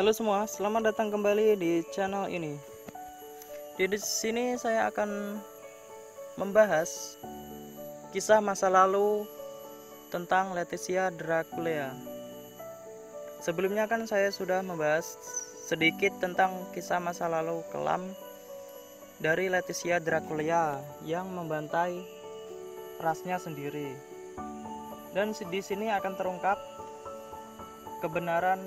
Halo semua, selamat datang kembali di channel ini. Di sini saya akan membahas kisah masa lalu tentang Leticia Dracula. Sebelumnya kan saya sudah membahas sedikit tentang kisah masa lalu kelam dari Leticia Dracula yang membantai rasnya sendiri. Dan di sini akan terungkap kebenaran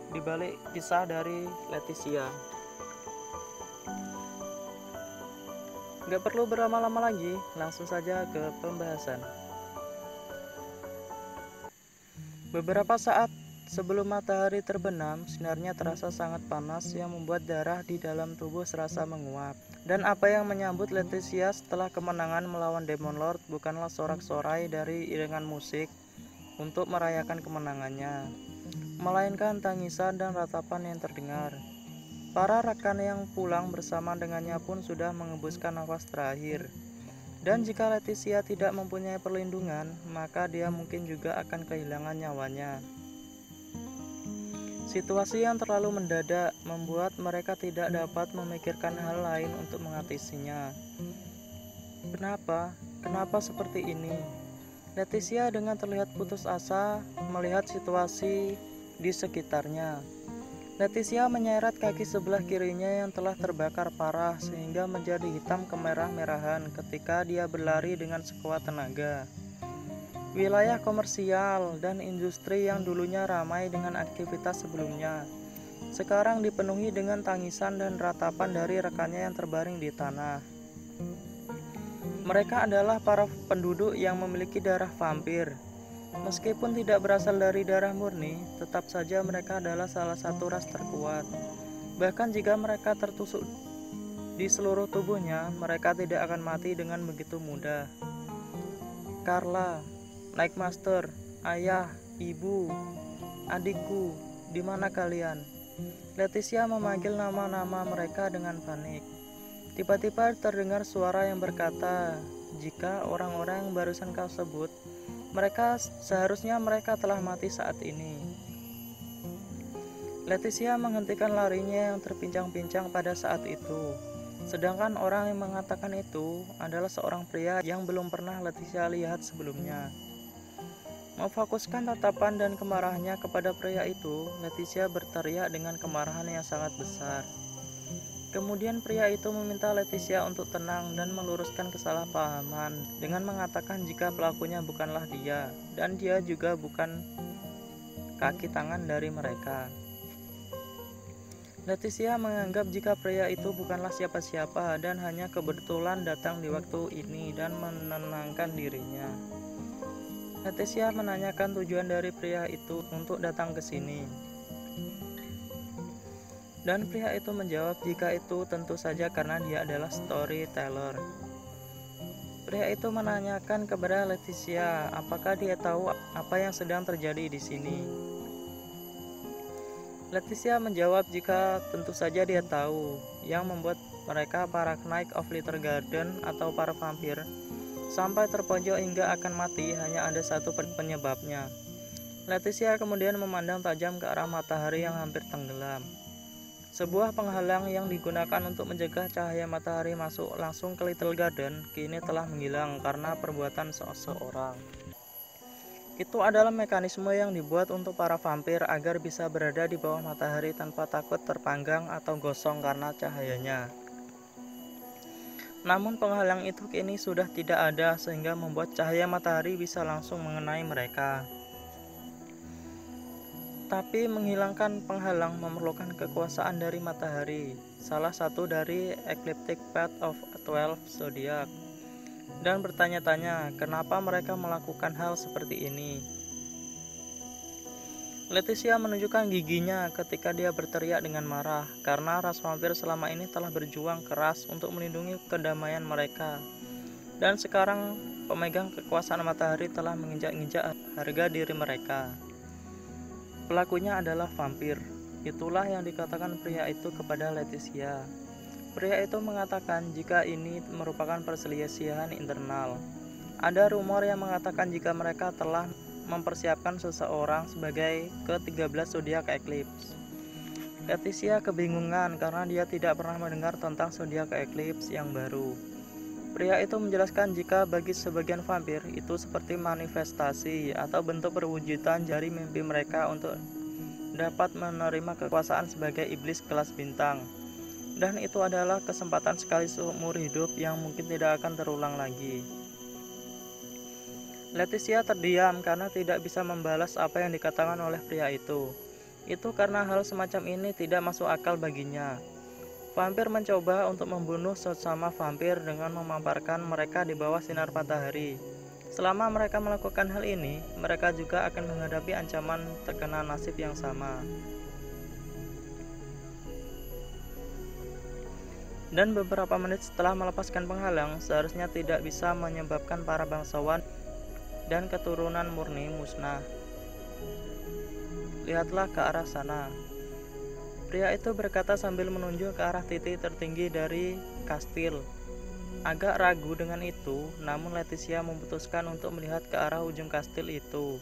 di balik kisah dari Leticia. Gak perlu berlama-lama lagi, langsung saja ke pembahasan. Beberapa saat sebelum matahari terbenam, sinarnya terasa sangat panas yang membuat darah di dalam tubuh serasa menguap. Dan apa yang menyambut Leticia setelah kemenangan melawan Demon Lord bukanlah sorak-sorai dari iringan musik untuk merayakan kemenangannya, melainkan tangisan dan ratapan yang terdengar. Para rekan yang pulang bersama dengannya pun sudah mengembuskan nafas terakhir. Dan jika Leticia tidak mempunyai perlindungan, maka dia mungkin juga akan kehilangan nyawanya. Situasi yang terlalu mendadak membuat mereka tidak dapat memikirkan hal lain untuk mengatasinya. Kenapa seperti ini? Leticia dengan terlihat putus asa melihat situasi di sekitarnya. Leticia menyeret kaki sebelah kirinya yang telah terbakar parah sehingga menjadi hitam kemerah-merahan ketika dia berlari dengan sekuat tenaga. Wilayah komersial dan industri yang dulunya ramai dengan aktivitas sebelumnya, sekarang dipenuhi dengan tangisan dan ratapan dari rekannya yang terbaring di tanah. Mereka adalah para penduduk yang memiliki darah vampir. Meskipun tidak berasal dari darah murni, tetap saja mereka adalah salah satu ras terkuat. Bahkan jika mereka tertusuk di seluruh tubuhnya, mereka tidak akan mati dengan begitu mudah. Carla, Night Master, ayah, ibu, adikku, di mana kalian? Leticia memanggil nama-nama mereka dengan panik. Tiba-tiba terdengar suara yang berkata, "Jika orang-orang yang barusan kau sebut, seharusnya mereka telah mati saat ini." Leticia menghentikan larinya yang terpincang-pincang pada saat itu. Sedangkan orang yang mengatakan itu adalah seorang pria yang belum pernah Leticia lihat sebelumnya. Memfokuskan tatapan dan kemarahannya kepada pria itu, Leticia berteriak dengan kemarahan yang sangat besar. Kemudian pria itu meminta Leticia untuk tenang dan meluruskan kesalahpahaman dengan mengatakan jika pelakunya bukanlah dia dan dia juga bukan kaki tangan dari mereka. Leticia menganggap jika pria itu bukanlah siapa-siapa dan hanya kebetulan datang di waktu ini dan menenangkan dirinya. Leticia menanyakan tujuan dari pria itu untuk datang ke sini. Dan pria itu menjawab jika itu tentu saja karena dia adalah storyteller. Pria itu menanyakan kepada Leticia apakah dia tahu apa yang sedang terjadi di sini. Leticia menjawab jika tentu saja dia tahu, yang membuat mereka para Knight of Little Garden atau para vampir sampai terpojok hingga akan mati hanya ada satu penyebabnya. Leticia kemudian memandang tajam ke arah matahari yang hampir tenggelam. Sebuah penghalang yang digunakan untuk mencegah cahaya matahari masuk langsung ke Little Garden kini telah menghilang karena perbuatan seseorang. Itu adalah mekanisme yang dibuat untuk para vampir agar bisa berada di bawah matahari tanpa takut terpanggang atau gosong karena cahayanya. Namun penghalang itu kini sudah tidak ada sehingga membuat cahaya matahari bisa langsung mengenai mereka. Tapi menghilangkan penghalang memerlukan kekuasaan dari matahari, salah satu dari Ecliptic Path of 12 Zodiac, dan bertanya-tanya kenapa mereka melakukan hal seperti ini. Leticia menunjukkan giginya ketika dia berteriak dengan marah, karena ras vampir selama ini telah berjuang keras untuk melindungi kedamaian mereka. Dan sekarang pemegang kekuasaan matahari telah menginjak-injak harga diri mereka. Pelakunya adalah vampir. Itulah yang dikatakan pria itu kepada Leticia. Pria itu mengatakan jika ini merupakan perselisihan internal. Ada rumor yang mengatakan jika mereka telah mempersiapkan seseorang sebagai ke-13 zodiak eclipse. Leticia kebingungan karena dia tidak pernah mendengar tentang zodiak eclipse yang baru. Pria itu menjelaskan jika bagi sebagian vampir itu seperti manifestasi atau bentuk perwujudan dari mimpi mereka untuk dapat menerima kekuasaan sebagai iblis kelas bintang. Dan itu adalah kesempatan sekali seumur hidup yang mungkin tidak akan terulang lagi. Leticia terdiam karena tidak bisa membalas apa yang dikatakan oleh pria itu. Itu karena hal semacam ini tidak masuk akal baginya. Vampir mencoba untuk membunuh sesama vampir dengan memaparkan mereka di bawah sinar matahari. Selama mereka melakukan hal ini, mereka juga akan menghadapi ancaman terkena nasib yang sama. Dan beberapa menit setelah melepaskan penghalang, seharusnya tidak bisa menyebabkan para bangsawan dan keturunan murni musnah. Lihatlah ke arah sana. Pria itu berkata sambil menunjuk ke arah titik tertinggi dari kastil. Agak ragu dengan itu, namun Leticia memutuskan untuk melihat ke arah ujung kastil itu.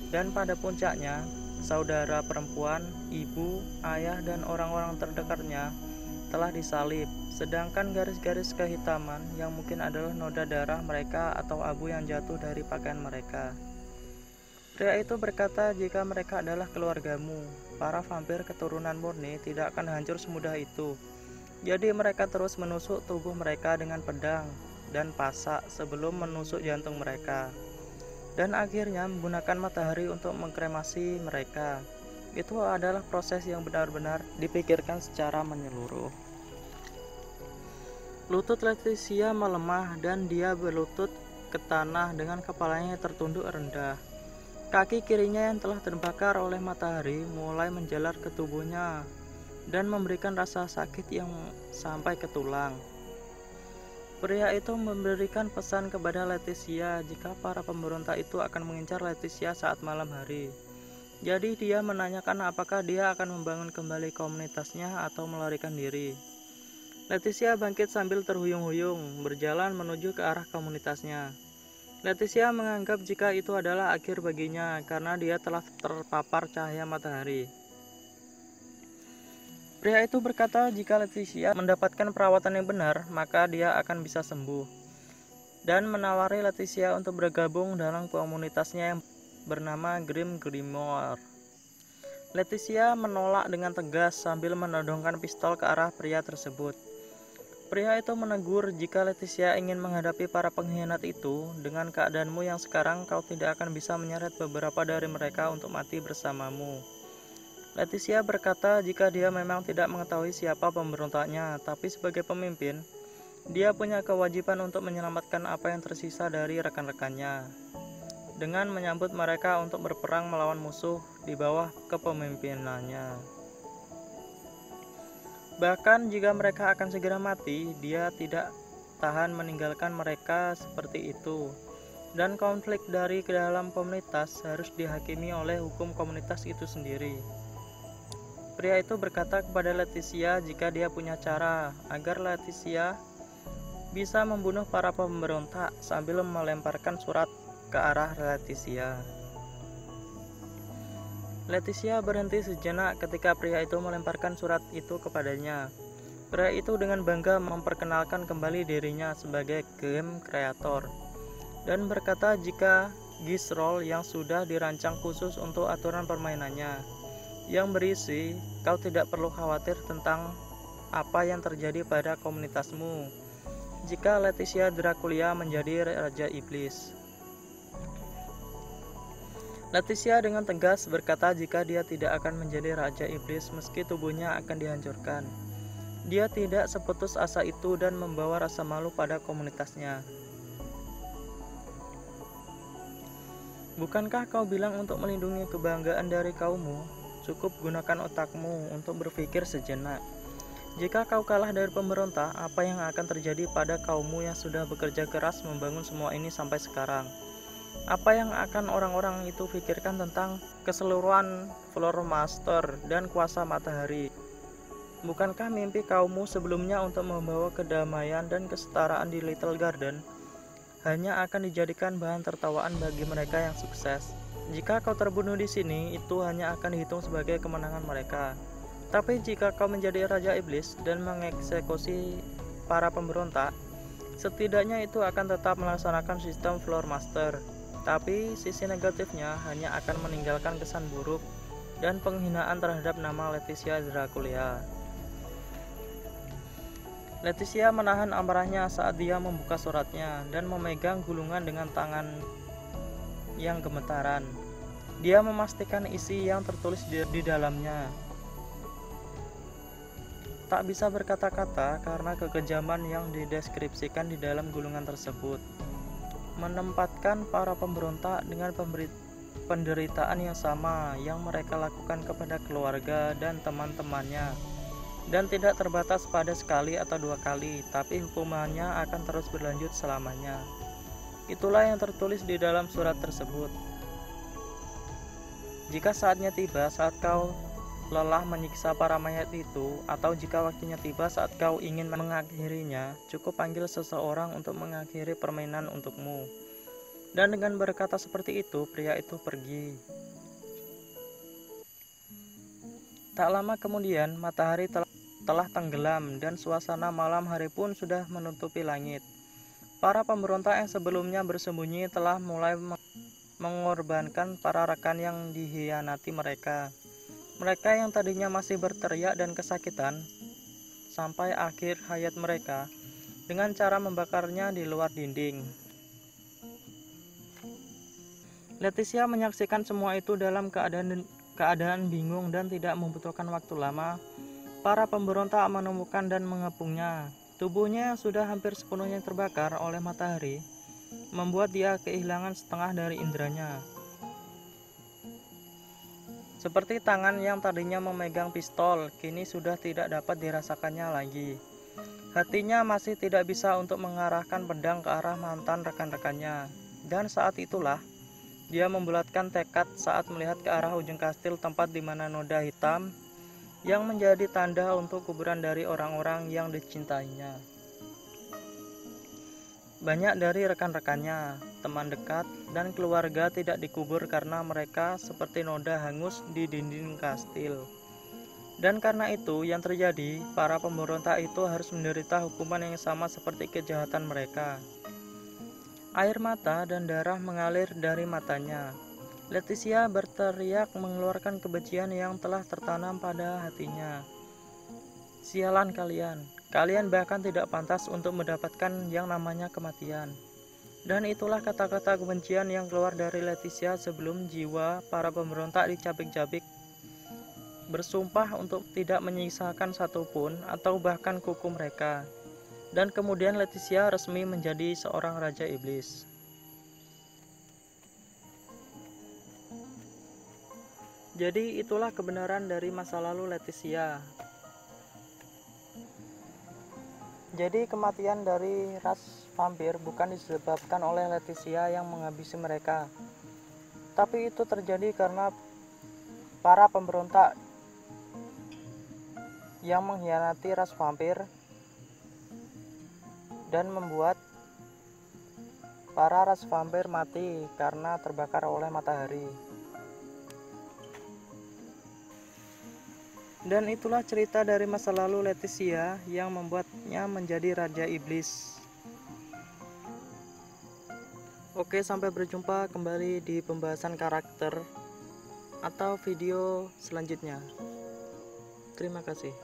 Dan pada puncaknya, saudara perempuan, ibu, ayah, dan orang-orang terdekatnya telah disalib, sedangkan garis-garis kehitaman yang mungkin adalah noda darah mereka atau abu yang jatuh dari pakaian mereka. Pria itu berkata jika mereka adalah keluargamu, para vampir keturunan murni tidak akan hancur semudah itu. Jadi mereka terus menusuk tubuh mereka dengan pedang dan pasak sebelum menusuk jantung mereka. Dan akhirnya menggunakan matahari untuk mengkremasi mereka. Itu adalah proses yang benar-benar dipikirkan secara menyeluruh. Lutut Leticia melemah dan dia berlutut ke tanah dengan kepalanya tertunduk rendah. Kaki kirinya yang telah terbakar oleh matahari mulai menjalar ke tubuhnya dan memberikan rasa sakit yang sampai ke tulang. Pria itu memberikan pesan kepada Leticia jika para pemberontak itu akan mengincar Leticia saat malam hari. Jadi dia menanyakan apakah dia akan membangun kembali komunitasnya atau melarikan diri. Leticia bangkit sambil terhuyung-huyung, berjalan menuju ke arah komunitasnya. Leticia menganggap jika itu adalah akhir baginya karena dia telah terpapar cahaya matahari. Pria itu berkata jika Leticia mendapatkan perawatan yang benar, maka dia akan bisa sembuh. Dan menawari Leticia untuk bergabung dalam komunitasnya yang bernama Grim Grimoire. Leticia menolak dengan tegas sambil menodongkan pistol ke arah pria tersebut. Pria itu menegur jika Leticia ingin menghadapi para pengkhianat itu, dengan keadaanmu yang sekarang kau tidak akan bisa menyeret beberapa dari mereka untuk mati bersamamu. Leticia berkata jika dia memang tidak mengetahui siapa pemberontaknya, tapi sebagai pemimpin, dia punya kewajiban untuk menyelamatkan apa yang tersisa dari rekan-rekannya, dengan menyambut mereka untuk berperang melawan musuh di bawah kepemimpinannya. Bahkan jika mereka akan segera mati, dia tidak tahan meninggalkan mereka seperti itu. Dan konflik dari dalam komunitas harus dihakimi oleh hukum komunitas itu sendiri. Pria itu berkata kepada Leticia jika dia punya cara agar Leticia bisa membunuh para pemberontak sambil melemparkan surat ke arah Leticia. Leticia berhenti sejenak ketika pria itu melemparkan surat itu kepadanya. Pria itu dengan bangga memperkenalkan kembali dirinya sebagai game creator dan berkata jika Gisrol yang sudah dirancang khusus untuk aturan permainannya yang berisi kau tidak perlu khawatir tentang apa yang terjadi pada komunitasmu jika Leticia Dracula menjadi Raja Iblis. Leticia dengan tegas berkata jika dia tidak akan menjadi Raja Iblis meski tubuhnya akan dihancurkan. Dia tidak seputus asa itu dan membawa rasa malu pada komunitasnya. Bukankah kau bilang untuk melindungi kebanggaan dari kaummu? Cukup gunakan otakmu untuk berpikir sejenak. Jika kau kalah dari pemberontak, apa yang akan terjadi pada kaummu yang sudah bekerja keras membangun semua ini sampai sekarang? Apa yang akan orang-orang itu pikirkan tentang keseluruhan Floor Master dan kuasa matahari? Bukankah mimpi kaummu sebelumnya untuk membawa kedamaian dan kesetaraan di Little Garden hanya akan dijadikan bahan tertawaan bagi mereka yang sukses? Jika kau terbunuh di sini, itu hanya akan dihitung sebagai kemenangan mereka. Tapi jika kau menjadi Raja Iblis dan mengeksekusi para pemberontak, setidaknya itu akan tetap melaksanakan sistem Floor Master. Tapi sisi negatifnya hanya akan meninggalkan kesan buruk dan penghinaan terhadap nama Leticia Dracula. Leticia menahan amarahnya saat dia membuka suratnya dan memegang gulungan dengan tangan yang gemetaran. Dia memastikan isi yang tertulis di dalamnya. Tak bisa berkata-kata karena kekejaman yang dideskripsikan di dalam gulungan tersebut. Menempatkan para pemberontak dengan penderitaan yang sama yang mereka lakukan kepada keluarga dan teman-temannya, dan tidak terbatas pada sekali atau 2 kali, tapi hukumannya akan terus berlanjut selamanya. Itulah yang tertulis di dalam surat tersebut. Jika saatnya tiba saat kau lelah menyiksa para mayat itu, atau jika waktunya tiba saat kau ingin mengakhirinya, cukup panggil seseorang untuk mengakhiri permainan untukmu. Dan dengan berkata seperti itu, pria itu pergi. Tak lama kemudian, matahari telah tenggelam dan suasana malam hari pun sudah menutupi langit. Para pemberontak yang sebelumnya bersembunyi telah mulai mengorbankan para rekan yang dikhianati mereka. Mereka yang tadinya masih berteriak dan kesakitan sampai akhir hayat mereka dengan cara membakarnya di luar dinding. Leticia menyaksikan semua itu dalam keadaan bingung dan tidak membutuhkan waktu lama. Para pemberontak menemukan dan mengepungnya. Tubuhnya yang sudah hampir sepenuhnya terbakar oleh matahari membuat dia kehilangan setengah dari inderanya. Seperti tangan yang tadinya memegang pistol, kini sudah tidak dapat dirasakannya lagi. Hatinya masih tidak bisa untuk mengarahkan pedang ke arah mantan rekan-rekannya. Dan saat itulah, dia membulatkan tekad saat melihat ke arah ujung kastil tempat di mana noda hitam yang menjadi tanda untuk kuburan dari orang-orang yang dicintainya. Banyak dari rekan-rekannya, teman dekat, dan keluarga tidak dikubur karena mereka seperti noda hangus di dinding kastil. Dan karena itu yang terjadi, para pemberontak itu harus menderita hukuman yang sama seperti kejahatan mereka. Air mata dan darah mengalir dari matanya. Leticia berteriak mengeluarkan kebencian yang telah tertanam pada hatinya. Sialan kalian! Kalian bahkan tidak pantas untuk mendapatkan yang namanya kematian. Dan itulah kata-kata kebencian yang keluar dari Leticia sebelum jiwa para pemberontak dicabik-cabik. Bersumpah untuk tidak menyisakan satupun atau bahkan kuku mereka. Dan kemudian Leticia resmi menjadi seorang Raja Iblis. Jadi itulah kebenaran dari masa lalu Leticia. Jadi kematian dari ras vampir bukan disebabkan oleh Leticia yang menghabisi mereka, tapi itu terjadi karena para pemberontak yang mengkhianati ras vampir dan membuat para ras vampir mati karena terbakar oleh matahari. Dan itulah cerita dari masa lalu Leticia yang membuatnya menjadi Raja Iblis. Oke, sampai berjumpa kembali di pembahasan karakter atau video selanjutnya. Terima kasih.